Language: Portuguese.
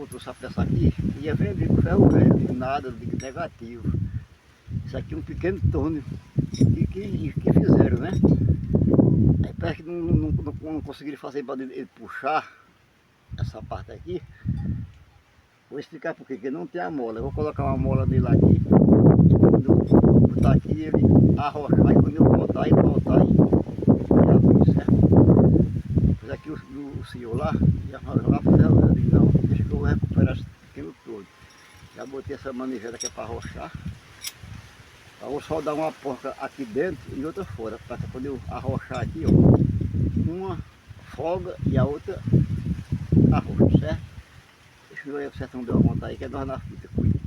trouxe a peça aqui, ia vender com ferro velho, nada de negativo. Isso aqui é um pequeno torno que fizeram, né? Aí parece que não conseguiram fazer para ele puxar essa parte aqui. Vou explicar por quê, porque não tem a mola. Eu vou colocar uma mola dele aqui. Quando eu botar aqui, ele arrochar, e quando eu voltar, ele voltar e abrir, certo? Mas aqui o senhor lá, já vai jogar para o ferro velho. Eu digo, não, deixa que eu vou recuperar esse pequeno todo. Já botei essa manivela aqui para arrochar. Eu vou só dar uma porca aqui dentro e outra fora, para quando eu arrochar aqui, ó, uma folga e a outra arrocha, certo? Deixa eu ver se o Sertão deu a conta aí, que é nós na fita, cuida.